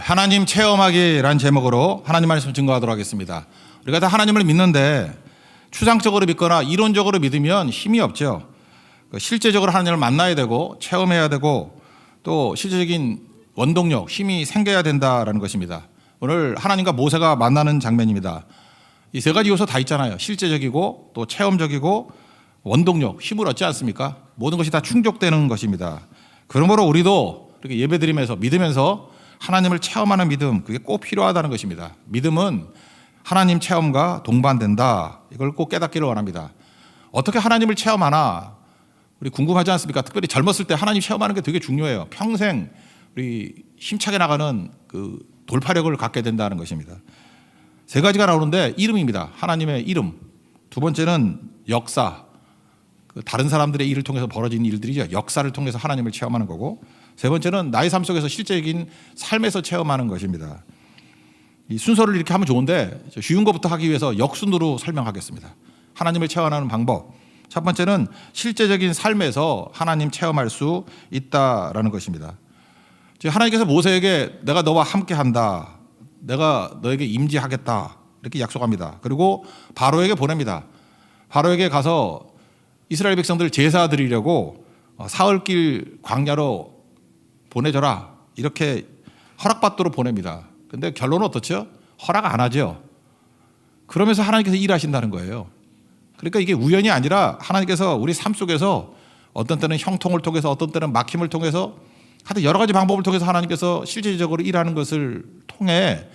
하나님 체험하기라는 제목으로 하나님 말씀 증거하도록 하겠습니다. 우리가 다 하나님을 믿는데 추상적으로 믿거나 이론적으로 믿으면 힘이 없죠. 실제적으로 하나님을 만나야 되고 체험해야 되고 또 실제적인 원동력, 힘이 생겨야 된다라는 것입니다. 오늘 하나님과 모세가 만나는 장면입니다. 이 세 가지 요소 다 있잖아요. 실제적이고 또 체험적이고 원동력, 힘을 얻지 않습니까? 모든 것이 다 충족되는 것입니다. 그러므로 우리도 이렇게 예배드리면서 믿으면서 하나님을 체험하는 믿음, 그게 꼭 필요하다는 것입니다. 믿음은 하나님 체험과 동반된다. 이걸 꼭 깨닫기를 원합니다. 어떻게 하나님을 체험하나 우리 궁금하지 않습니까? 특별히 젊었을 때 하나님 체험하는 게 되게 중요해요. 평생 우리 힘차게 나가는 그 돌파력을 갖게 된다는 것입니다. 세 가지가 나오는데 이름입니다. 하나님의 이름. 두 번째는 역사. 다른 사람들의 일을 통해서 벌어진 일들이죠. 역사를 통해서 하나님을 체험하는 거고, 세 번째는 나의 삶 속에서 실제적인 삶에서 체험하는 것입니다. 이 순서를 이렇게 하면 좋은데 쉬운 것부터 하기 위해서 역순으로 설명하겠습니다. 하나님을 체험하는 방법. 첫 번째는 실제적인 삶에서 하나님 체험할 수 있다라는 것입니다. 하나님께서 모세에게 내가 너와 함께한다, 내가 너에게 임재하겠다 이렇게 약속합니다. 그리고 바로에게 보냅니다. 바로에게 가서 이스라엘 백성들 제사 드리려고 사흘길 광야로 보내줘라 이렇게 허락받도록 보냅니다. 근데 결론은 어떻죠? 허락 안 하죠. 그러면서 하나님께서 일하신다는 거예요. 그러니까 이게 우연이 아니라 하나님께서 우리 삶 속에서 어떤 때는 형통을 통해서 어떤 때는 막힘을 통해서 하여튼 여러 가지 방법을 통해서 하나님께서 실질적으로 일하는 것을 통해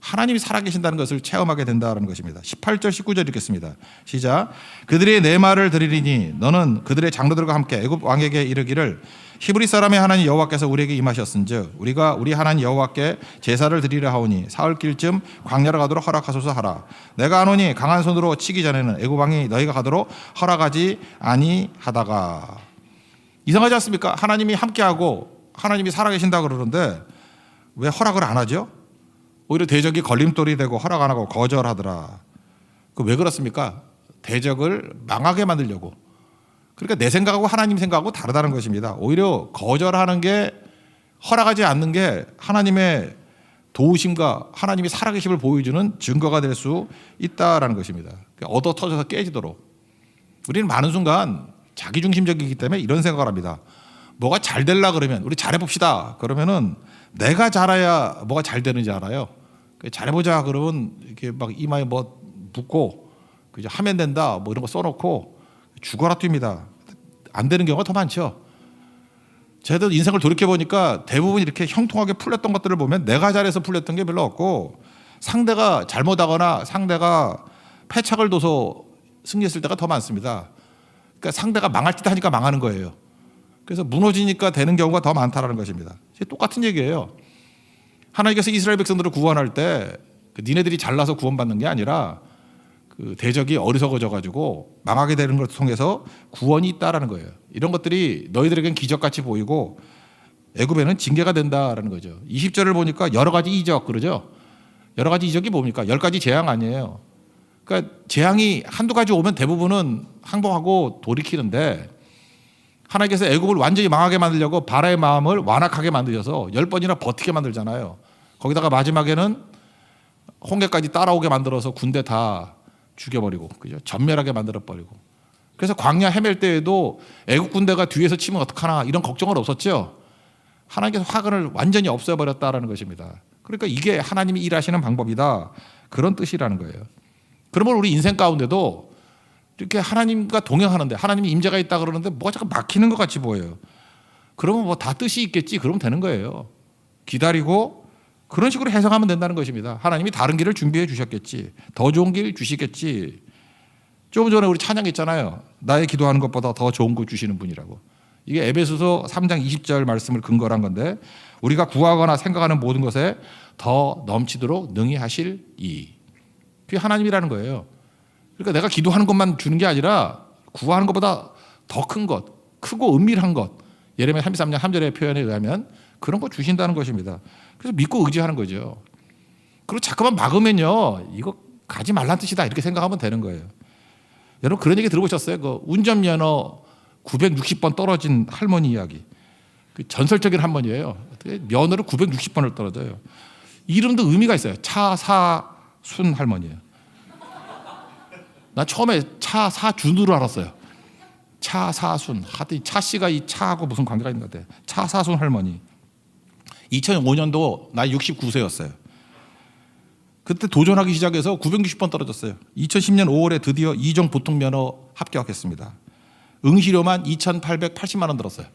하나님이 살아계신다는 것을 체험하게 된다는 것입니다. 18절 19절 읽겠습니다. 시작. 그들이 내 말을 들으리니 너는 그들의 장로들과 함께 애굽 왕에게 이르기를 히브리 사람의 하나님 여호와께서 우리에게 임하셨은즉 우리가 우리 하나님 여호와께 제사를 드리려 하오니 사흘길쯤 광야로 가도록 허락하소서 하라. 내가 하노니 강한 손으로 치기 전에는 애굽 왕이 너희가 가도록 허락하지 아니하다가. 이상하지 않습니까? 하나님이 함께하고 하나님이 살아계신다 그러는데 왜 허락을 안 하죠? 오히려 대적이 걸림돌이 되고 허락 안 하고 거절하더라. 왜 그렇습니까? 대적을 망하게 만들려고. 그러니까 내 생각하고 하나님 생각하고 다르다는 것입니다. 오히려 거절하는 게, 허락하지 않는 게 하나님의 도우심과 하나님이 살아계심을 보여주는 증거가 될 수 있다라는 것입니다. 얻어 터져서 깨지도록. 우리는 많은 순간 자기중심적이기 때문에 이런 생각을 합니다. 뭐가 잘 되려 그러면 우리 잘해봅시다. 그러면은 내가 잘해야 뭐가 잘 되는지 알아요. 잘해보자 그러면 이렇게 막 이마에 뭐 묻고 그죠, 하면 된다 뭐 이런 거 써놓고 죽어라 뜁니다. 안 되는 경우가 더 많죠. 제가 인생을 돌이켜 보니까 대부분 이렇게 형통하게 풀렸던 것들을 보면 내가 잘해서 풀렸던 게 별로 없고 상대가 잘못하거나 상대가 패착을 둬서 승리했을 때가 더 많습니다. 그러니까 상대가 망할 듯 하니까 망하는 거예요. 그래서 무너지니까 되는 경우가 더 많다는 것입니다. 똑같은 얘기예요. 하나님께서 이스라엘 백성들을 구원할 때 니네들이 잘나서 구원받는 게 아니라 그 대적이 어리석어져 가지고 망하게 되는 것을 통해서 구원이 있다라는 거예요. 이런 것들이 너희들에겐 기적같이 보이고 애굽에는 징계가 된다라는 거죠. 20절을 보니까 여러 가지 이적 그러죠. 여러 가지 이적이 뭡니까? 10가지 재앙 아니에요. 그러니까 재앙이 한두 가지 오면 대부분은 항복하고 돌이키는데 하나님께서 애굽을 완전히 망하게 만들려고 바라의 마음을 완악하게 만드셔서 10번이나 버티게 만들잖아요. 거기다가 마지막에는 홍해까지 따라오게 만들어서 군대 다 죽여버리고, 그죠? 전멸하게 만들어버리고. 그래서 광야 헤맬 때에도 애국 군대가 뒤에서 치면 어떡하나 이런 걱정은 없었죠. 하나님께서 화근을 완전히 없애버렸다라는 것입니다. 그러니까 이게 하나님이 일하시는 방법이다, 그런 뜻이라는 거예요. 그러면 우리 인생 가운데도 이렇게 하나님과 동행하는데 하나님이 임재가 있다 그러는데 뭐가 자꾸 막히는 것 같이 보여요. 그러면 뭐 다 뜻이 있겠지, 그러면 되는 거예요. 기다리고 그런 식으로 해석하면 된다는 것입니다. 하나님이 다른 길을 준비해 주셨겠지, 더 좋은 길 주시겠지. 조금 전에 우리 찬양했잖아요. 나의 기도하는 것보다 더 좋은 거 주시는 분이라고. 이게 에베소서 3장 20절 말씀을 근거로 한 건데 우리가 구하거나 생각하는 모든 것에 더 넘치도록 능히 하실 이. 그게 하나님이라는 거예요. 그러니까 내가 기도하는 것만 주는 게 아니라 구하는 것보다 더 큰 것, 크고 은밀한 것, 예레미야 33장 3절의 표현에 의하면 그런 거 주신다는 것입니다. 그래서 믿고 의지하는 거죠. 그리고 자꾸만 막으면요, 이거 가지 말란 뜻이다 이렇게 생각하면 되는 거예요. 여러분 그런 얘기 들어보셨어요? 그 운전면허 960번 떨어진 할머니 이야기. 그 전설적인 할머니예요. 면허를 960번을 떨어져요. 이름도 의미가 있어요. 차사순 할머니예요. 나 처음에 차사준으로 알았어요. 차사순. 하여튼 차씨가 이 차하고 무슨 관계가 있는 것 같아요. 차사순 할머니. 2005년도 나이 69세였어요. 그때 도전하기 시작해서 960번 떨어졌어요. 2010년 5월에 드디어 2종 보통면허 합격했습니다. 응시료만 2,880만 원 들었어요.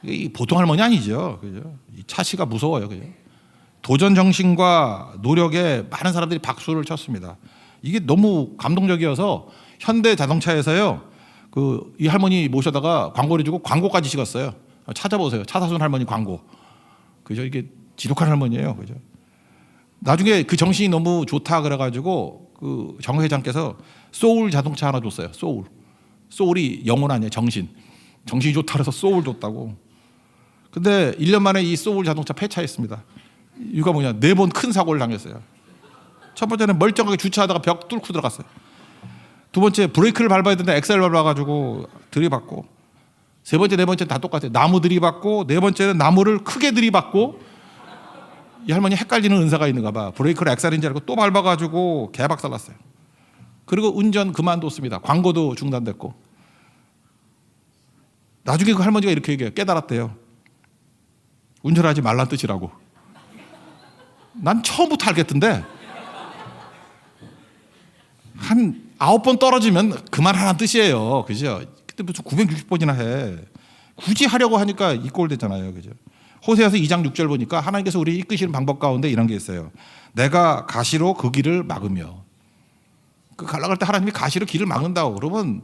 이 보통 할머니 아니죠. 그죠? 이 차씨가 무서워요. 그죠? 도전 정신과 노력에 많은 사람들이 박수를 쳤습니다. 이게 너무 감동적이어서 현대 자동차에서요, 이 할머니 모셔다가 광고를 주고 광고까지 찍었어요. 찾아보세요. 차사순 할머니 광고. 그죠? 이게 지독한 할머니예요. 그죠? 나중에 그 정신이 너무 좋다 그래가지고 정 회장께서 소울 자동차 하나 줬어요. 소울이 영혼 아니에요. 정신이 좋다 그래서 소울 줬다고. 근데 1년 만에 이 소울 자동차 폐차했습니다. 이유가 뭐냐? 4번 큰 사고를 당했어요. 첫 번째는 멀쩡하게 주차하다가 벽 뚫고 들어갔어요. 두 번째 브레이크를 밟아야 되는데 엑셀 밟아가지고 들이받고. 세 번째, 네 번째 다 똑같아요. 나무 들이받고, 네 번째는 나무를 크게 들이받고. 이 할머니 헷갈리는 은사가 있는가 봐. 브레이크를 엑셀인 줄 알고 또 밟아가지고 개박살 났어요. 그리고 운전 그만뒀습니다. 광고도 중단됐고. 나중에 그 할머니가 이렇게 얘기해요. 깨달았대요. 운전하지 말란 뜻이라고. 난 처음부터 알겠던데 한 9번 떨어지면 그만하라는 뜻이에요. 그죠? 그때 무슨 960번이나 해. 굳이 하려고 하니까 이 꼴 됐잖아요. 그죠? 호세아서 2장 6절 보니까 하나님께서 우리 이끄시는 방법 가운데 이런 게 있어요. 내가 가시로 그 길을 막으며. 가려고 할 때 하나님이 가시로 길을 막는다고 그러면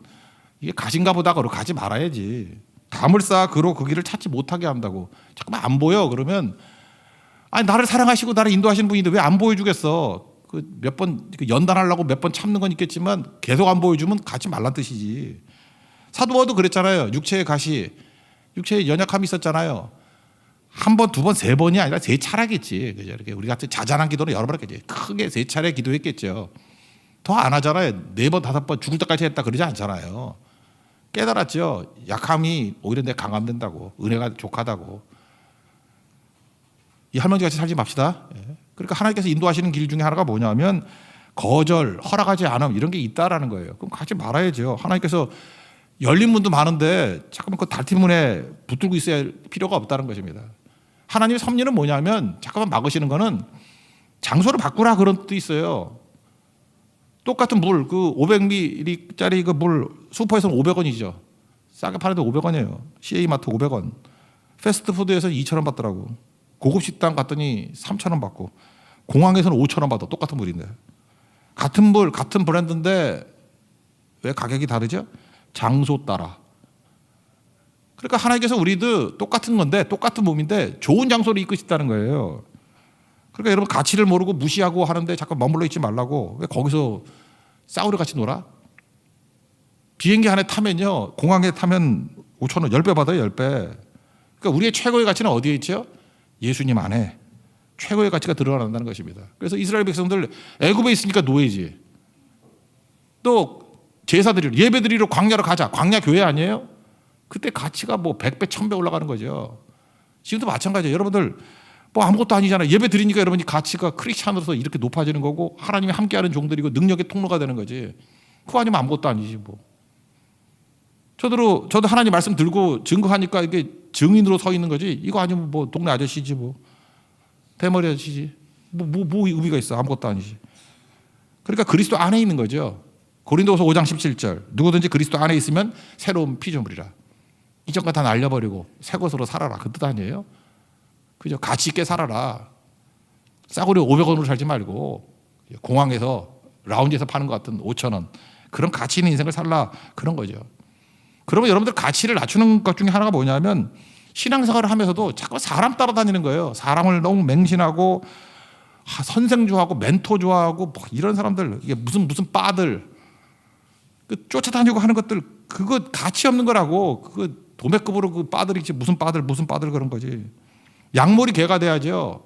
이게 가신가 보다 그러고 가지 말아야지. 담을 쌓아 그로 그 길을 찾지 못하게 한다고. 잠깐만 안 보여 그러면 아니 나를 사랑하시고 나를 인도하시는 분인데 왜 안 보여주겠어. 몇 번 연단하려고 몇 번 참는 건 있겠지만 계속 안 보여주면 가지 말란 뜻이지. 사도 바울도 그랬잖아요. 육체의 가시, 육체의 연약함이 있었잖아요. 한 번, 두 번, 세 번이 아니라 세 차례겠지. 그죠? 이렇게 우리 같은 자잘한 기도는 여러 번 했겠지. 크게 세 차례 기도했겠죠. 더 안 하잖아요. 4번, 5번 죽을 때까지 했다 그러지 않잖아요. 깨달았죠. 약함이 오히려 내 강함된다고. 은혜가 족하다고. 이 할머니 같이 살지 맙시다. 그러니까 하나님께서 인도하시는 길 중에 하나가 뭐냐면 거절, 허락하지 않음 이런 게 있다라는 거예요. 그럼 가지 말아야죠. 하나님께서 열린 문도 많은데 잠깐만 그 달티문에 붙들고 있어야 필요가 없다는 것입니다. 하나님의 섭리는 뭐냐면 잠깐만 막으시는 거는 장소를 바꾸라 그런 뜻도 있어요. 똑같은 물, 500ml짜리 그 물 슈퍼에서는 500원이죠. 싸게 파는데 500원이에요. CA마트 500원. 패스트푸드에서 2,000원 받더라고. 고급 식당 갔더니 3,000원 받고. 공항에서는 5,000원 받아. 똑같은 물인데. 같은 물, 같은 브랜드인데 왜 가격이 다르죠? 장소 따라. 그러니까 하나님께서 우리도 똑같은 건데 똑같은 몸인데 좋은 장소를 이끄시다는 거예요. 그러니까 여러분 가치를 모르고 무시하고 하는데 잠깐 머물러 있지 말라고. 왜 거기서 싸우려 같이 놀아? 비행기 안에 타면요. 공항에 타면 5,000원 10배 받아요. 10배. 그러니까 우리의 최고의 가치는 어디에 있죠? 예수님 안에 최고의 가치가 드러난다는 것입니다. 그래서 이스라엘 백성들 애굽에 있으니까 노예지. 또 제사드리러 예배드리러 광야로 가자. 광야 교회 아니에요? 그때 가치가 뭐 100배 1000배 올라가는 거죠. 지금도 마찬가지예요. 여러분들 뭐 아무것도 아니잖아요. 예배 드리니까 여러분이 가치가 크리스찬으로서 이렇게 높아지는 거고 하나님이 함께하는 종들이고 능력의 통로가 되는 거지. 그거 아니면 아무것도 아니지 뭐. 저도 하나님 말씀 들고 증거하니까 이게 증인으로 서 있는 거지. 이거 아니면 뭐 동네 아저씨지 뭐. 대머리 아저씨지. 뭐 의미가 있어. 아무것도 아니지. 그러니까 그리스도 안에 있는 거죠. 고린도후서 5장 17절. 누구든지 그리스도 안에 있으면 새로운 피조물이라. 이전 거 다 날려버리고 새 것으로 살아라. 그 뜻 아니에요? 그죠? 가치 있게 살아라. 싸구려 500원으로 살지 말고 공항에서 라운지에서 파는 것 같은 5,000원. 그런 가치 있는 인생을 살라. 그런 거죠. 그러면 여러분들 가치를 낮추는 것 중에 하나가 뭐냐면 신앙생활을 하면서도 자꾸 사람 따라다니는 거예요. 사람을 너무 맹신하고 선생 좋아하고 멘토 좋아하고 뭐 이런 사람들 이게 무슨 빠들 쫓아다니고 하는 것들 그거 가치 없는 거라고. 그거 도매급으로 그 빠들이지 무슨 빠들 그런 거지. 양머리 개가 돼야죠.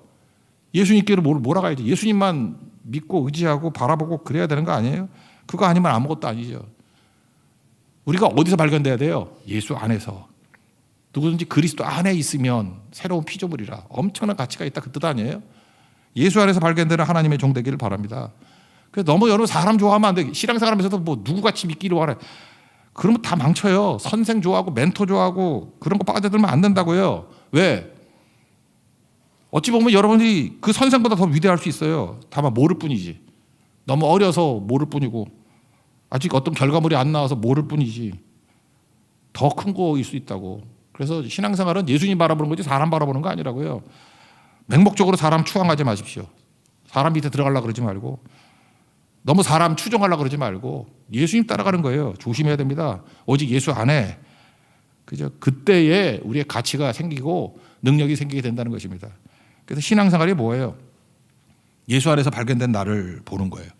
예수님께로 몰아가야지. 예수님만 믿고 의지하고 바라보고 그래야 되는 거 아니에요? 그거 아니면 아무것도 아니죠. 우리가 어디서 발견돼야 돼요? 예수 안에서. 누구든지 그리스도 안에 있으면 새로운 피조물이라. 엄청난 가치가 있다 그 뜻 아니에요? 예수 안에서 발견되는 하나님의 종 되기를 바랍니다. 그래서 너무 여러분 사람 좋아하면 안 돼. 신앙생활하면서도 뭐 누구같이 믿기를 원해. 그러면 다 망쳐요. 선생 좋아하고 멘토 좋아하고 그런 거 빠져들면 안 된다고요. 왜? 어찌 보면 여러분이 그 선생보다 더 위대할 수 있어요. 다만 모를 뿐이지. 너무 어려서 모를 뿐이고 아직 어떤 결과물이 안 나와서 모를 뿐이지. 더 큰 거일 수 있다고. 그래서 신앙생활은 예수님 바라보는 거지 사람 바라보는 거 아니라고요. 맹목적으로 사람 추앙하지 마십시오. 사람 밑에 들어가려고 그러지 말고 너무 사람 추종하려고 그러지 말고 예수님 따라가는 거예요. 조심해야 됩니다. 오직 예수 안에 그죠? 그때에 우리의 가치가 생기고 능력이 생기게 된다는 것입니다. 그래서 신앙생활이 뭐예요? 예수 안에서 발견된 나를 보는 거예요.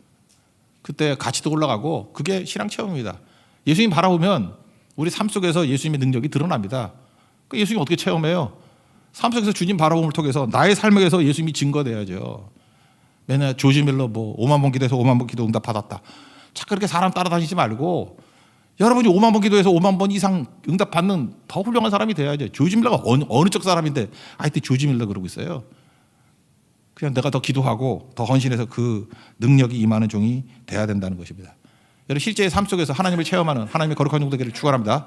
그때 가치도 올라가고 그게 신앙 체험입니다. 예수님 바라보면 우리 삶 속에서 예수님의 능력이 드러납니다. 그 예수님 어떻게 체험해요? 삶 속에서 주님 바라봄을 통해서 나의 삶에서 예수님이 증거돼야죠. 맨날 조지 밀러 뭐 5만 번 기도해서 5만 번 기도 응답 받았다. 자꾸 그렇게 사람 따라다니지 말고 여러분이 5만 번 기도해서 5만 번 이상 응답 받는 더 훌륭한 사람이 돼야죠. 조지 밀러가 어느 쪽 사람인데 하여튼 조지 밀러 그러고 있어요. 그냥 내가 더 기도하고 더 헌신해서 그 능력이 임하는 종이 돼야 된다는 것입니다. 여러분 실제의 삶 속에서 하나님을 체험하는 하나님의 거룩한 종 되기를 축원합니다.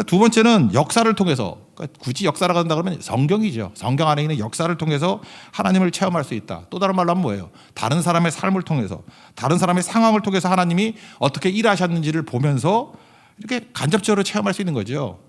두 번째는 역사를 통해서, 그러니까 굳이 역사라고 한다 그러면 성경이죠. 성경 안에 있는 역사를 통해서 하나님을 체험할 수 있다. 또 다른 말로 하면 뭐예요? 다른 사람의 삶을 통해서, 다른 사람의 상황을 통해서 하나님이 어떻게 일하셨는지를 보면서 이렇게 간접적으로 체험할 수 있는 거죠.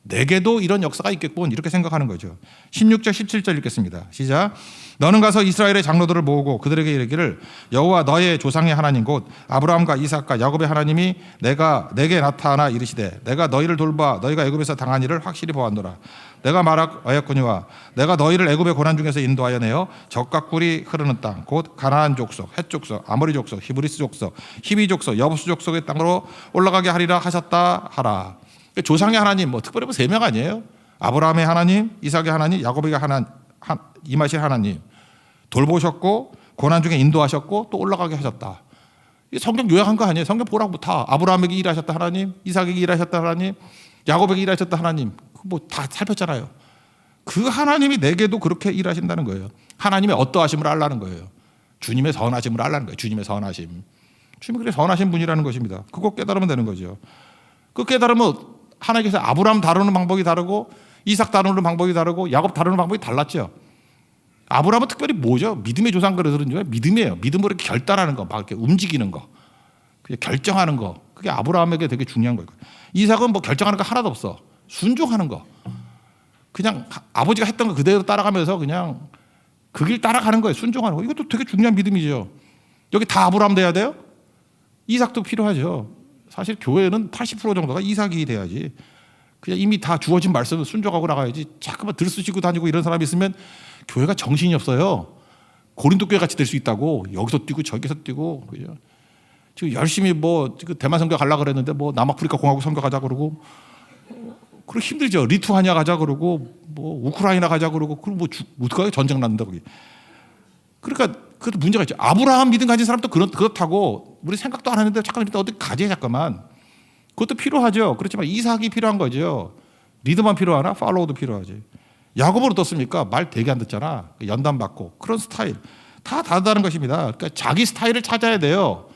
내게도 이런 역사가 있겠군 이렇게 생각하는 거죠. 16절 17절 읽겠습니다. 시작. 너는 가서 이스라엘의 장로들을 모으고 그들에게 이르기를 여호와 너의 조상의 하나님 곧 아브라함과 이삭과 야곱의 하나님이 내게 나타나 이르시되 내가 너희를 돌봐 너희가 애굽에서 당한 일을 확실히 보았노라. 내가 말하였거니와 내가 너희를 애굽의 고난 중에서 인도하여 내어 젖과 꿀이 흐르는 땅 곧 가나안 족속, 헷 족속, 아모리 족속, 히브리스 족속, 히비 족속, 여부수 족속의 땅으로 올라가게 하리라 하셨다 하라. 조상의 하나님 뭐 특별히 3명 아니에요? 아브라함의 하나님, 이삭의 하나님, 야곱에게 임하실 하나님 돌보셨고 고난 중에 인도하셨고 또 올라가게 하셨다. 이게 성경 요약한 거 아니에요? 성경 보라고 다 아브라함에게 일하셨다 하나님, 이삭에게 일하셨다 하나님, 야곱에게 일하셨다 하나님 뭐 다 살폈잖아요. 그 하나님이 내게도 그렇게 일하신다는 거예요. 하나님의 어떠하심을 알라는 거예요. 주님의 선하심을 알라는 거예요. 주님의 선하심. 주님이 그렇게 선하신 분이라는 것입니다. 그거 깨달으면 되는 거죠. 그 깨달으면 하나님께서 아브라함 다루는 방법이 다르고 이삭 다루는 방법이 다르고 야곱 다루는 방법이 달랐죠. 아브라함은 특별히 뭐죠? 믿음의 조상 그러는 줄 믿음이에요. 믿음으로 이렇게 결단하는 거, 막 이렇게 움직이는 거, 결정하는 거. 그게 아브라함에게 되게 중요한 거예요. 이삭은 뭐 결정하는 거 하나도 없어. 순종하는 거. 그냥 아버지가 했던 거 그대로 따라가면서 그냥 그 길 따라가는 거예요. 순종하는 거. 이것도 되게 중요한 믿음이죠. 여기 다 아브라함 돼야 돼요? 이삭도 필요하죠. 사실 교회는 80% 정도가 이삭이 돼야지. 그냥 이미 다 주어진 말씀을 순종하고 나가야지. 자꾸만 들쑤시고 다니고 이런 사람이 있으면 교회가 정신이 없어요. 고린도 교회 같이 될 수 있다고. 여기서 뛰고 저기서 뛰고. 그죠? 지금 열심히 뭐 대만 선교 가려고 그랬는데 뭐 남아프리카 공화국 선교 가자 그러고. 그리고 힘들죠. 리투아니아 가자 그러고 뭐 우크라이나 가자 그러고 그리고 뭐 어떡하게 전쟁 난다 거기. 그러니까 그것도 문제가 있죠. 아브라함 믿음 가진 사람도 그렇다고 우리 생각도 안 하는데 잠깐 어디 가지 잠깐만. 그것도 필요하죠. 그렇지만 이삭이 필요한 거죠. 리더만 필요하나? 팔로우도 필요하지. 야곱은 어떻습니까? 말 되게 안 듣잖아. 연단 받고 그런 스타일 다 다르다는 것입니다. 그러니까 자기 스타일을 찾아야 돼요.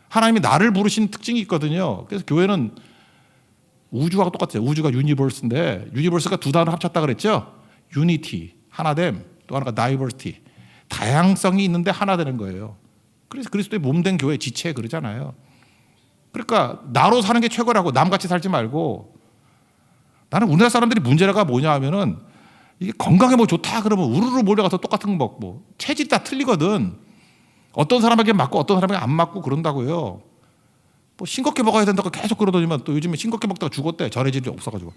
하나님이 나를 부르신 특징이 있거든요. 그래서 교회는 우주하고 똑같아요. 우주가 유니버스인데 유니버스가 두 단어 합쳤다 그랬죠. 유니티 하나됨 또 하나가 다이버시티 다양성이 있는데 하나 되는 거예요. 그래서 그리스도의 몸된 교회 지체 그러잖아요. 그러니까 나로 사는 게 최고라고 남같이 살지 말고 나는 우리나라 사람들이 문제가 뭐냐 하면은 이게 건강에 뭐 좋다 그러면 우르르 몰려가서 똑같은 거 먹고 체질이 다 틀리거든. 어떤 사람에게 맞고 어떤 사람에게 안 맞고 그런다고요. 뭐 싱겁게 먹어야 된다고 계속 그러더니만 또 요즘에 싱겁게 먹다가 죽었대. 전해질이 없어가지고.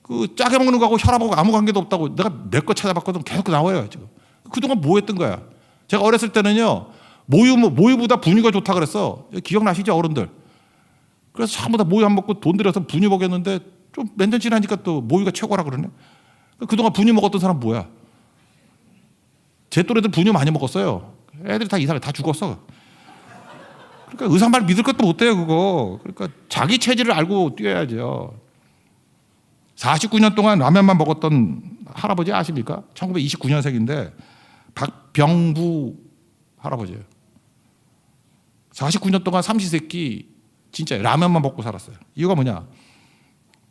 그 짜게 먹는 거하고 혈압하고 아무 관계도 없다고 내가 몇 거 찾아봤거든. 계속 나와요 지금. 그동안 뭐 했던 거야? 제가 어렸을 때는요 모유보다 분유가 좋다 그랬어. 기억나시죠 어른들? 그래서 전부 다 모유 안 먹고 돈 들여서 분유 먹였는데 좀 몇 년 지나니까 또 모유가 최고라 그러네. 그동안 분유 먹었던 사람 뭐야? 제 또래들 분유 많이 먹었어요. 애들이 다 이상해 다 죽었어. 그러니까 의사 말 믿을 것도 못 돼요 그거. 그러니까 자기 체질을 알고 뛰어야죠. 49년 동안 라면만 먹었던 할아버지 아십니까? 1929년생인데 박병부 할아버지예요. 49년 동안 삼시세끼 진짜 라면만 먹고 살았어요. 이유가 뭐냐?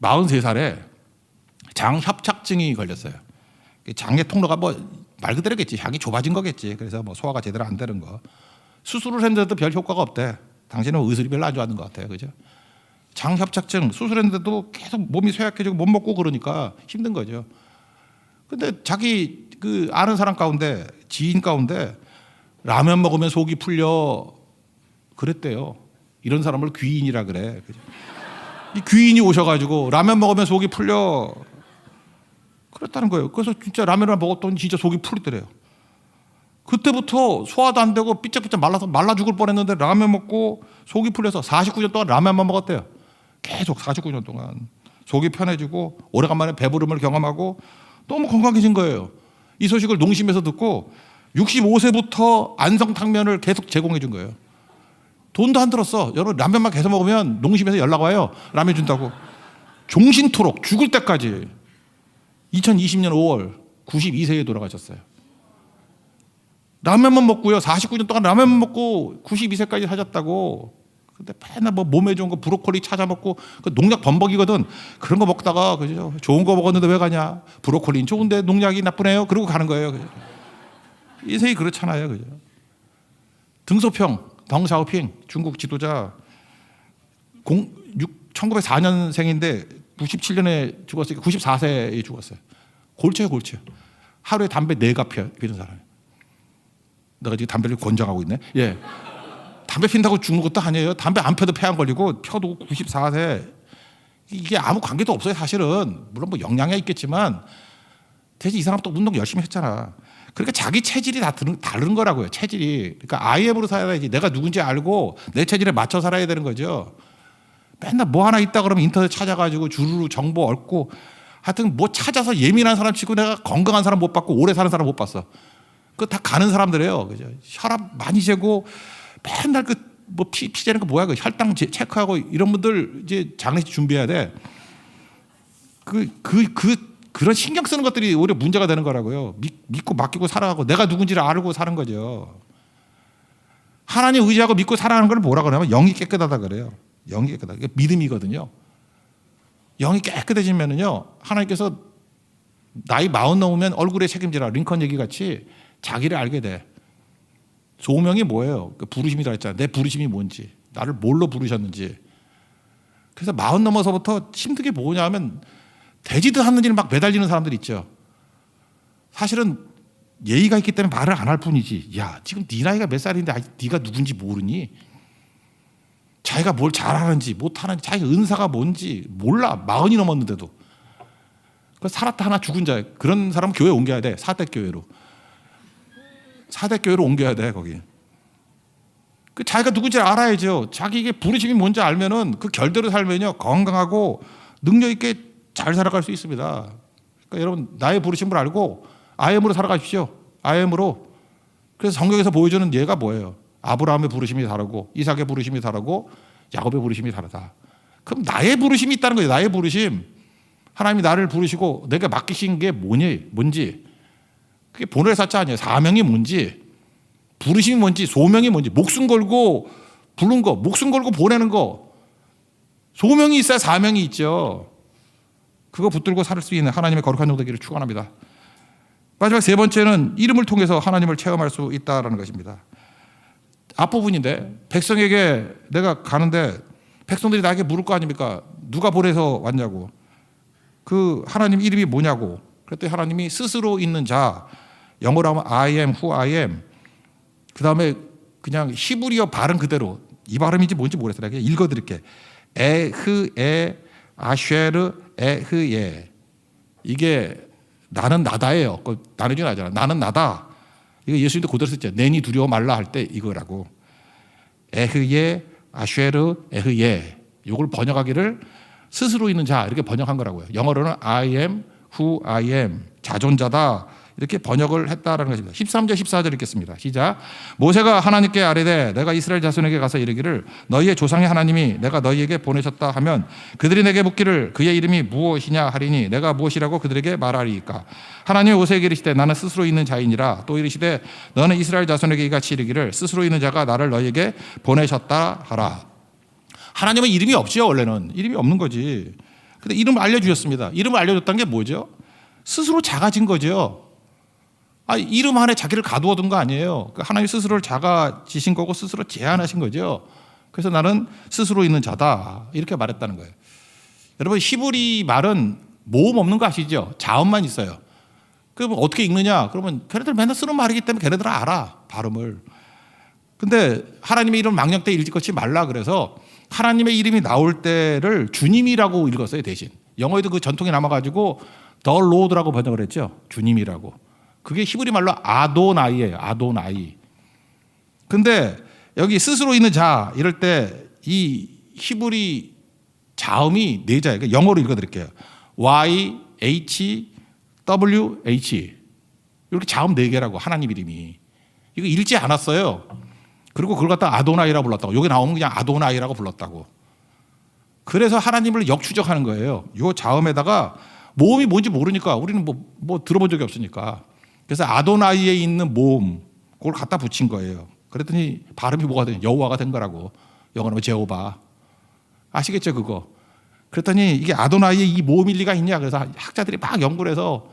43살에 장협착증이 걸렸어요. 장의 통로가 뭐 말 그대로겠지. 향이 좁아진 거겠지. 그래서 뭐 소화가 제대로 안 되는 거. 수술을 했는데도 별 효과가 없대. 당신은 의술이 별로 안 좋아하는 것 같아요. 그죠? 장협착증 수술했는데도 계속 몸이 쇠약해지고 못 먹고 그러니까 힘든 거죠. 근데 자기 그 아는 사람 가운데 지인 가운데 라면 먹으면 속이 풀려 그랬대요. 이런 사람을 귀인이라 그래. 그죠? 이 귀인이 오셔가지고 라면 먹으면 속이 풀려 그랬다는 거예요. 그래서 진짜 라면을 먹었더니 진짜 속이 풀리더래요. 그때부터 소화도 안 되고 삐쩍삐쩍 말라서 말라 죽을 뻔했는데 라면 먹고 속이 풀려서 49년 동안 라면만 먹었대요. 계속 49년 동안 속이 편해지고 오래간만에 배부름을 경험하고 너무 건강해진 거예요. 이 소식을 농심에서 듣고 65세부터 안성탕면을 계속 제공해 준 거예요. 돈도 안 들었어. 여러분 라면만 계속 먹으면 농심에서 연락 와요. 라면 준다고. 종신토록 죽을 때까지. 2020년 5월 92세에 돌아가셨어요. 라면만 먹고요. 49년 동안 라면만 먹고 92세까지 사셨다고. 근데 맨날 뭐 몸에 좋은 거 브로콜리 찾아 먹고 그 농약 범벅이거든. 그런 거 먹다가 그죠? 좋은 거 먹었는데 왜 가냐? 브로콜리는 좋은데 농약이 나쁘네요. 그러고 가는 거예요. 그죠? 인생이 그렇잖아요. 그죠? 등소평, 덩샤오핑 중국 지도자 1904년생인데 97년에 죽었으니까 94세에 죽었어요. 골초예요, 골초. 하루에 담배 4갑 피는 사람이에요. 내가 지금 담배를 권장하고 있네. 예. 담배 핀다고 죽는 것도 아니에요. 담배 안 펴도 폐 안 걸리고 펴도 94세. 이게 아무 관계도 없어요, 사실은. 물론 뭐 영향이 있겠지만 대신 이 사람 또 운동 열심히 했잖아. 그러니까 자기 체질이 다 다른 거라고요. 체질이. 그러니까 IM으로 살아야지. 내가 누군지 알고 내 체질에 맞춰 살아야 되는 거죠. 맨날 뭐 하나 있다 그러면 인터넷 찾아가지고 주르르 정보 얻고 하여튼 뭐 찾아서 예민한 사람 치고 내가 건강한 사람 못 봤고 오래 사는 사람 못 봤어. 그거 다 가는 사람들이에요. 그죠? 혈압 많이 재고 맨날 그 뭐 피 재는 거 뭐야? 그 혈당 체크하고 이런 분들 이제 장례식 준비해야 돼. 그런 신경 쓰는 것들이 오히려 문제가 되는 거라고요. 믿고 맡기고 살아가고 내가 누군지를 알고 사는 거죠. 하나님 의지하고 믿고 살아가는 걸 뭐라 그러냐면 영이 깨끗하다 그래요. 영이 깨끗하다. 이게 믿음이거든요. 영이 깨끗해지면은요 하나님께서 나이 40 넘으면 얼굴에 책임지라 링컨 얘기 같이 자기를 알게 돼. 소명이 뭐예요? 그 부르심이라 했잖아요. 내 부르심이 뭔지, 나를 뭘로 부르셨는지. 그래서 40 넘어서부터 힘든 게 뭐냐면 되지도 않는 일 막 매달리는 사람들 있죠. 사실은 예의가 있기 때문에 말을 안 할 뿐이지. 야, 지금 네 나이가 몇 살인데 아직 네가 누군지 모르니? 자기가 뭘 잘하는지 못하는지 자기 은사가 뭔지 몰라. 40이 넘었는데도. 살았다 하나 죽은 자 그런 사람 교회 옮겨야 돼. 사대교회로 옮겨야 돼. 거기 그 자기가 누군지 알아야죠. 자기에게 부르심이 뭔지 알면은 그 결대로 살면요 건강하고 능력 있게 잘 살아갈 수 있습니다. 그러니까 여러분 나의 부르심을 알고 IM으로 살아가십시오. IM으로. 그래서 성경에서 보여주는 예가 뭐예요? 아브라함의 부르심이 다르고 이삭의 부르심이 다르고 야곱의 부르심이 다르다. 그럼 나의 부르심이 있다는 거예요. 나의 부르심. 하나님이 나를 부르시고 내가 맡기신 게 뭔지. 그게 본래 사자 아니에요. 사명이 뭔지, 부르심이 뭔지, 소명이 뭔지, 목숨 걸고 부른 거, 목숨 걸고 보내는 거. 소명이 있어야 사명이 있죠. 그거 붙들고 살 수 있는 하나님의 거룩한 종 되기를 축원합니다. 마지막 세 번째는 이름을 통해서 하나님을 체험할 수 있다라는 것입니다. 앞부분인데 백성에게 내가 가는데 백성들이 나에게 물을 거 아닙니까? 누가 보내서 왔냐고. 그 하나님 이름이 뭐냐고. 그랬더니 하나님이 스스로 있는 자, 영어로 하면 I am who I am. 그 다음에 그냥 히브리어 발음 그대로 이 발음인지 뭔지 모르겠어요. 그냥 읽어드릴게. 에흐에 아쉐르 에흐예. 이게 나는 나다예요. 나누지 나잖아. 나는 나다. 이거 예수님도 그대로 썼죠. 내니 두려워 말라 할 때 이거라고. 에흐예 아쉐르 에흐예. 이걸 번역하기를 스스로 있는 자 이렇게 번역한 거라고요. 영어로는 I am who I am. 자존자다. 이렇게 번역을 했다라는 것입니다. 13절 14절 읽겠습니다. 시작. 모세가 하나님께 아뢰되 내가 이스라엘 자손에게 가서 이르기를 너희의 조상의 하나님이 내가 너희에게 보내셨다 하면 그들이 내게 묻기를 그의 이름이 무엇이냐 하리니 내가 무엇이라고 그들에게 말하리이까. 하나님이 모세에게 이르시되 나는 스스로 있는 자이니라. 또 이르시되 너는 이스라엘 자손에게 이같이 이르기를 스스로 있는 자가 나를 너희에게 보내셨다 하라. 하나님은 이름이 없죠. 원래는 이름이 없는 거지. 근데 이름을 알려주셨습니다. 이름을 알려줬다는 게 뭐죠? 스스로 작아진 거죠. 이름 안에 자기를 가두어둔 거 아니에요. 하나님 스스로를 작아지신 거고 스스로 제한하신 거죠. 그래서 나는 스스로 있는 자다 이렇게 말했다는 거예요. 여러분 히브리 말은 모음 없는 거 아시죠? 자음만 있어요. 그러면 어떻게 읽느냐? 그러면 걔네들 맨날 쓰는 말이기 때문에 걔네들 알아 발음을. 근데 하나님의 이름 망령 때 읽지 말라 그래서 하나님의 이름이 나올 때를 주님이라고 읽었어요 대신. 영어에도 그 전통이 남아가지고 The Lord라고 번역을 했죠. 주님이라고. 그게 히브리 말로 아도나이예요. 아도나이. 근데 여기 스스로 있는 자 이럴 때 이 히브리 자음이 네 자예요. 그러니까 영어로 읽어드릴게요. Y, H, W, H 이렇게 자음 네 개라고 하나님 이름이. 이거 읽지 않았어요. 그리고 그걸 갖다 아도나이라고 불렀다고. 여기 나오면 그냥 아도나이라고 불렀다고. 그래서 하나님을 역추적하는 거예요. 이 자음에다가 모음이 뭔지 모르니까 우리는 뭐 들어본 적이 없으니까. 그래서 아도나이에 있는 모음 그걸 갖다 붙인 거예요. 그랬더니 발음이 뭐가 돼? 여호와가 된 거라고. 영어로 제호바. 아시겠죠 그거? 그랬더니 이게 아도나이에 이 모음일 리가 있냐? 그래서 학자들이 막 연구를 해서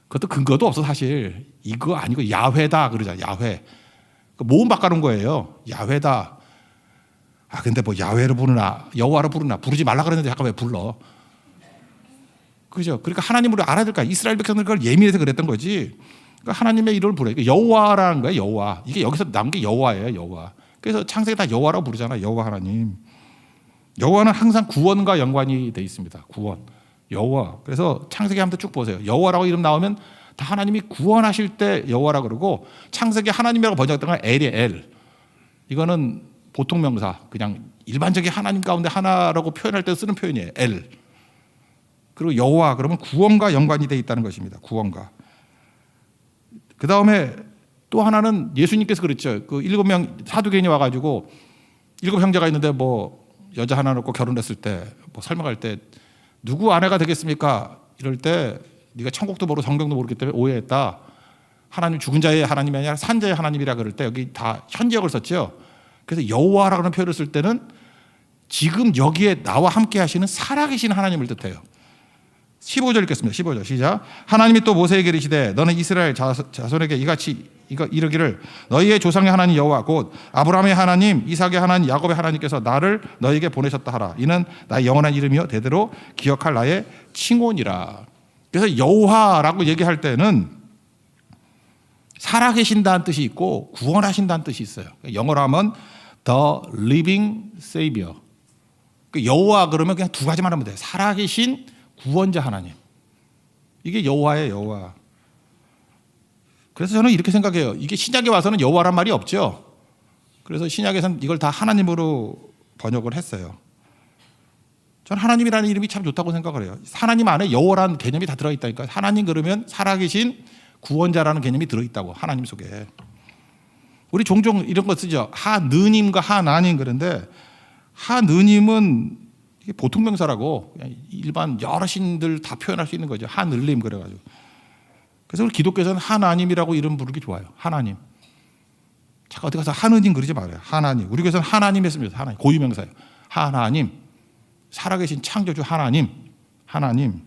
그것도 근거도 없어 사실. 이거 아니고 야훼다 그러잖아. 야훼. 모음 바꿔놓은 거예요. 야훼다. 근데 뭐 야훼로 부르나 여호와로 부르나 부르지 말라 그랬는데 잠깐 왜 불러? 그죠? 그러니까 하나님으로 알아야 될까? 이스라엘 백성들 그걸 예민해서 그랬던 거지. 그러니까 하나님의 이름을 부르요. 여호와라는 거예요. 여호와. 이게 여기서 남은 게 여호와예요. 여호와. 그래서 창세기 다 여호와라고 부르잖아요. 여호와 하나님. 여호와는 항상 구원과 연관이 돼 있습니다. 구원. 여호와. 그래서 창세기 한번 쭉 보세요. 여호와라고 이름 나오면 다 하나님이 구원하실 때 여호와라고 그러고 창세기 하나님이라고 번역했던 건 엘이에요. 엘. 이거는 보통 명사. 그냥 일반적인 하나님 가운데 하나라고 표현할 때 쓰는 표현이에요. 엘. 그리고 여호와 그러면 구원과 연관이 돼 있다는 것입니다. 구원과. 그 다음에 또 하나는 예수님께서 그랬죠. 그 7명 사두개인이 와가지고 7 형제가 있는데 뭐 여자 하나 놓고 결혼했을 때 뭐 설명할 때 누구 아내가 되겠습니까? 이럴 때 네가 천국도 모르고 성경도 모르기 때문에 오해했다. 하나님 죽은 자의 하나님이 아니라 산 자의 하나님이라 그럴 때 여기 다 현지역을 썼죠. 그래서 여호와라는 표현을 쓸 때는 지금 여기에 나와 함께 하시는 살아계신 하나님을 뜻해요. 15절 읽겠습니다. 15절 시작. 하나님이 또 모세에게 이르시되 너는 이스라엘 자손에게 이같이 이르기를 너희의 조상의 하나님 여호와 곧 아브라함의 하나님 이삭의 하나님 야곱의 하나님께서 나를 너희에게 보내셨다 하라. 이는 나의 영원한 이름이요 대대로 기억할 나의 칭혼이라. 그래서 여호와라고 얘기할 때는 살아계신다는 뜻이 있고 구원하신다는 뜻이 있어요. 영어로 하면 The Living Savior. 여호와 그러면 그냥 두 가지만 하면 돼요. 살아계신 구원자 하나님. 이게 여호와예요. 여호와. 그래서 저는 이렇게 생각해요. 이게 신약에 와서는 여호와란 말이 없죠. 그래서 신약에서는 이걸 다 하나님으로 번역을 했어요. 저는 하나님이라는 이름이 참 좋다고 생각을 해요. 하나님 안에 여호와라는 개념이 다 들어있다니까. 하나님 그러면 살아계신 구원자라는 개념이 들어있다고. 하나님 속에. 우리 종종 이런 거 쓰죠. 하느님과 하나님 그런데 하느님은 이게 보통 명사라고 일반 여러 신들 다 표현할 수 있는 거죠. 하늘님 그래가지고. 그래서 우리 기독교에서는 하나님이라고 이름 부르기 좋아요. 하나님. 잠깐 어디 가서 하느님 그러지 말아요. 하나님. 우리 교회에서는 하나님 했습니다. 하나님. 고유명사예요. 하나님. 살아계신 창조주 하나님. 하나님.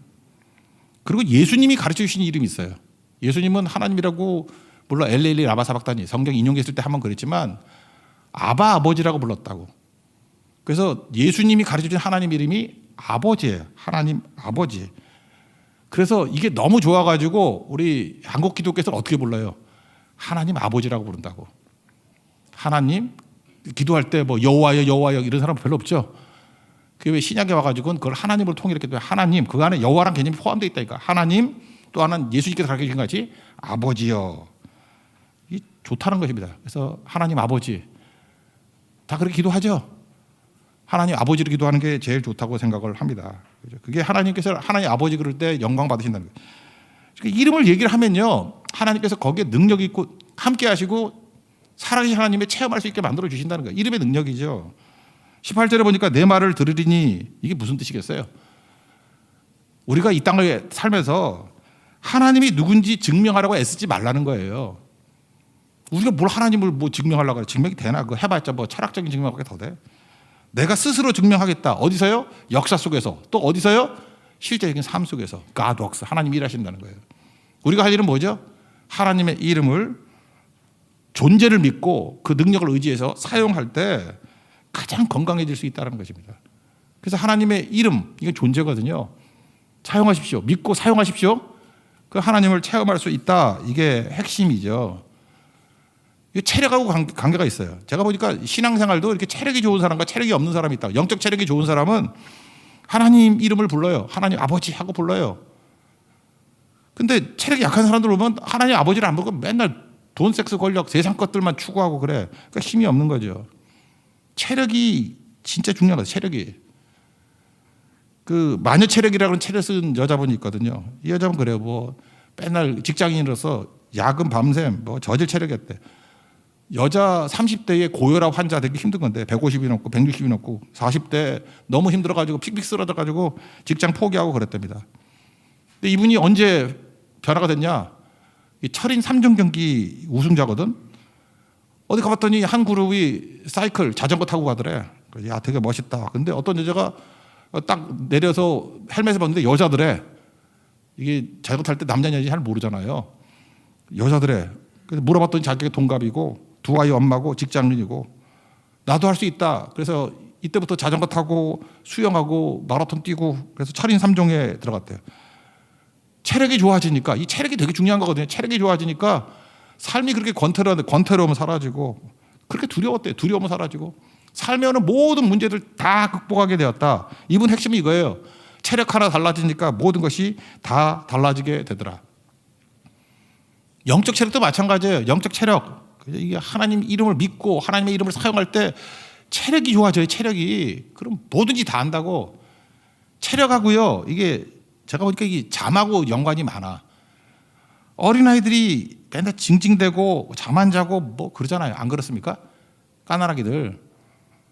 그리고 예수님이 가르쳐 주신 이름이 있어요. 예수님은 하나님이라고 물론 엘레일리 라바사박다니 성경 인용했을 때 한번 그랬지만 아바 아버지라고 불렀다고. 그래서 예수님이 가르쳐준 하나님 이름이 아버지예요. 하나님 아버지. 그래서 이게 너무 좋아가지고 우리 한국 기독교에서는 어떻게 불러요? 하나님 아버지라고 부른다고. 하나님 기도할 때 뭐 여호와여 여호와여 이런 사람 별로 없죠. 그게 왜 신약에 와가지고는 그걸 하나님으로 통일했기 때문에 하나님 그 안에 여호와란 개념이 포함되어 있다니까. 하나님 또 하나는 예수님께서 가르쳐 주신 같이 아버지여. 이 좋다는 것입니다. 그래서 하나님 아버지 다 그렇게 기도하죠. 하나님 아버지를 기도하는 게 제일 좋다고 생각을 합니다. 그게 하나님께서 하나님 아버지 그럴 때 영광 받으신다는 거예요. 그러니까 이름을 얘기를 하면요, 하나님께서 거기에 능력이 있고 함께 하시고 살아계신 하나님의 체험할 수 있게 만들어 주신다는 거예요. 이름의 능력이죠. 18절에 보니까 내 말을 들으리니, 이게 무슨 뜻이겠어요? 우리가 이 땅을 살면서 하나님이 누군지 증명하라고 애쓰지 말라는 거예요. 우리가 뭘 하나님을 뭐 증명하려고 그래. 증명이 되나? 그거 해봤자 뭐 철학적인 증명밖에 더 돼. 내가 스스로 증명하겠다. 어디서요? 역사 속에서. 또 어디서요? 실제적인 삶 속에서. God works. 하나님이 일하신다는 거예요. 우리가 할 일은 뭐죠? 하나님의 이름을, 존재를 믿고 그 능력을 의지해서 사용할 때 가장 건강해질 수 있다는 것입니다. 그래서 하나님의 이름, 이게 존재거든요. 사용하십시오. 믿고 사용하십시오. 그 하나님을 체험할 수 있다. 이게 핵심이죠. 이게 체력하고 관계가 있어요. 제가 보니까 신앙생활도 이렇게 체력이 좋은 사람과 체력이 없는 사람이 있다. 영적 체력이 좋은 사람은 하나님 이름을 불러요. 하나님 아버지 하고 불러요. 근데 체력이 약한 사람들 보면 하나님 아버지를 안 부르고 맨날 돈, 섹스, 권력, 세상 것들만 추구하고 그래. 그러니까 힘이 없는 거죠. 체력이 진짜 중요한 거예요. 체력이. 그 마녀 체력이라는 책을 쓴 여자분이 있거든요. 이 여자분 그래요. 뭐 맨날 직장인으로서 야근 밤샘 뭐 저질 체력이었대. 여자 30대의 고혈압 환자 되기 힘든 건데 150이 넘고 160이 넘고 40대 너무 힘들어가지고 픽픽 쓰러져가지고 직장 포기하고 그랬답니다. 근데 이분이 언제 변화가 됐냐? 이 철인 3종 경기 우승자거든. 어디 가봤더니 한 그룹이 사이클 자전거 타고 가더래. 야, 되게 멋있다. 근데 어떤 여자가 딱 내려서 헬멧을 봤는데 여자들의, 이게 자전거 탈 때 남자냐 여자 잘 모르잖아요. 여자들의. 그래서 물어봤더니 자기가 동갑이고 두 아이 엄마고 직장인이고 나도 할 수 있다. 그래서 이때부터 자전거 타고 수영하고 마라톤 뛰고 그래서 철인 3종에 들어갔대요. 체력이 좋아지니까, 이 체력이 되게 중요한 거거든요. 체력이 좋아지니까 삶이 그렇게 권태로우면 사라지고, 그렇게 두려웠대요. 두려우면 사라지고, 살면은 모든 문제들 다 극복하게 되었다. 이분 핵심이 이거예요. 체력 하나 달라지니까 모든 것이 다 달라지게 되더라. 영적 체력도 마찬가지예요. 영적 체력. 이게 하나님 이름을 믿고 하나님의 이름을 사용할 때 체력이 좋아져요. 체력이. 그럼 뭐든지 다 한다고. 체력하고요, 이게 제가 보니까 이게 잠하고 연관이 많아. 어린아이들이 맨날 징징대고 잠 안 자고 뭐 그러잖아요. 안 그렇습니까? 까나라기들.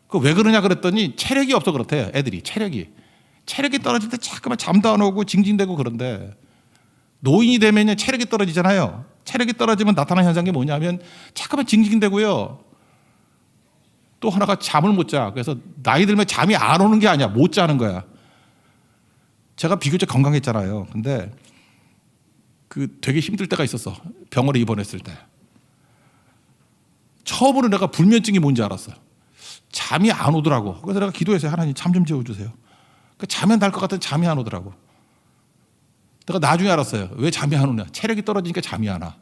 그 왜 그러냐 그랬더니 체력이 없어 그렇대요. 애들이 체력이 떨어질 때 자꾸만 잠도 안 오고 징징대고 그런데, 노인이 되면 체력이 떨어지잖아요. 체력이 떨어지면 나타나는 현상이 뭐냐면 자꾸만 징징대고요. 또 하나가 잠을 못 자. 그래서 나이 들면 잠이 안 오는 게 아니야. 못 자는 거야. 제가 비교적 건강했잖아요. 근데 그 되게 힘들 때가 있었어. 병원에 입원했을 때. 처음으로 내가 불면증이 뭔지 알았어. 잠이 안 오더라고. 그래서 내가 기도했어요. 하나님 잠 좀 재워주세요. 자면 날 것 같은 잠이 안 오더라고. 내가 나중에 알았어요. 왜 잠이 안 오냐. 체력이 떨어지니까 잠이 안 와.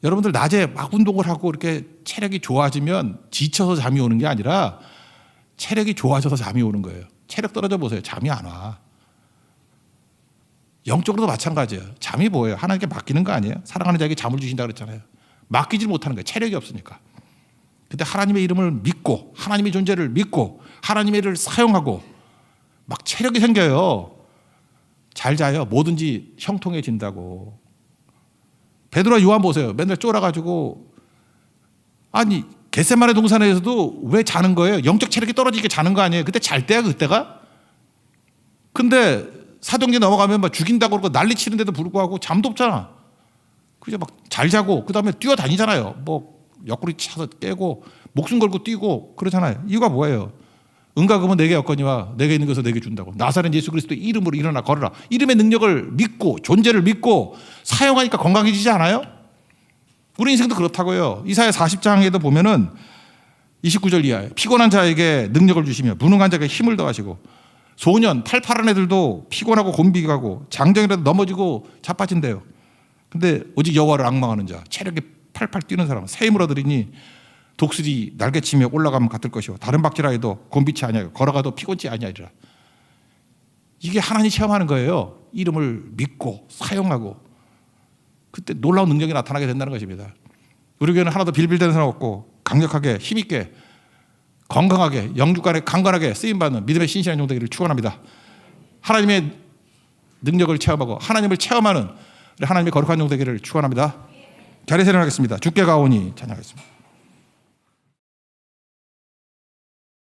여러분들 낮에 막 운동을 하고 이렇게 체력이 좋아지면 지쳐서 잠이 오는 게 아니라 체력이 좋아져서 잠이 오는 거예요. 체력 떨어져 보세요. 잠이 안 와. 영적으로도 마찬가지예요. 잠이 뭐예요? 하나님께 맡기는 거 아니에요? 사랑하는 자에게 잠을 주신다 그랬잖아요. 맡기질 못하는 거예요. 체력이 없으니까. 근데 하나님의 이름을 믿고 하나님의 존재를 믿고 하나님의 일을 사용하고 막 체력이 생겨요. 잘 자요. 뭐든지 형통해진다고. 베드로와 요한 보세요. 맨날 쫄아가지고, 아니 겟세마네 동산에서도 왜 자는 거예요? 영적 체력이 떨어지게 자는 거 아니에요? 그때 잘 때야 그때가? 근데 사도행전 넘어가면 막 죽인다고 그러고 난리 치는데도 불구하고 잠도 없잖아. 그죠? 막 잘 자고 그다음에 뛰어다니잖아요. 뭐 옆구리 차서 깨고 목숨 걸고 뛰고 그러잖아요. 이유가 뭐예요? 은과 금은 내게 없거니와 내게 있는 것을 내게 준다고. 나사렛 예수 그리스도의 이름으로 일어나 걸어라. 이름의 능력을 믿고 존재를 믿고 사용하니까 건강해지지 않아요? 우리 인생도 그렇다고요. 이사야 40장에도 보면은 29절 이하에 피곤한 자에게 능력을 주시며 무능한 자에게 힘을 더하시고, 소년 팔팔한 애들도 피곤하고 곤비가고 장정이라도 넘어지고 자빠진대요. 근데 오직 여호와를 앙망하는 자, 체력이 팔팔 뛰는 사람, 새 힘을 얻으리니 독수리 날개치며 올라가면 같을 것이요 다른 박질라 해도 곤비치 아니하고 걸어가도 피곤치 아니하리라. 이게 하나님 체험하는 거예요. 이름을 믿고 사용하고 그때 놀라운 능력이 나타나게 된다는 것입니다. 우리 교회는 하나도 빌빌대는 사람 없고 강력하게 힘있게 건강하게 영육간에 강건하게 쓰임받는 믿음의 신실한 종되기를 축원합니다. 하나님의 능력을 체험하고 하나님을 체험하는 우리 하나님의 거룩한 종 되기를 축원합니다. 자리에서 일어나겠습니다. 주께 가오니 찬양하겠습니다.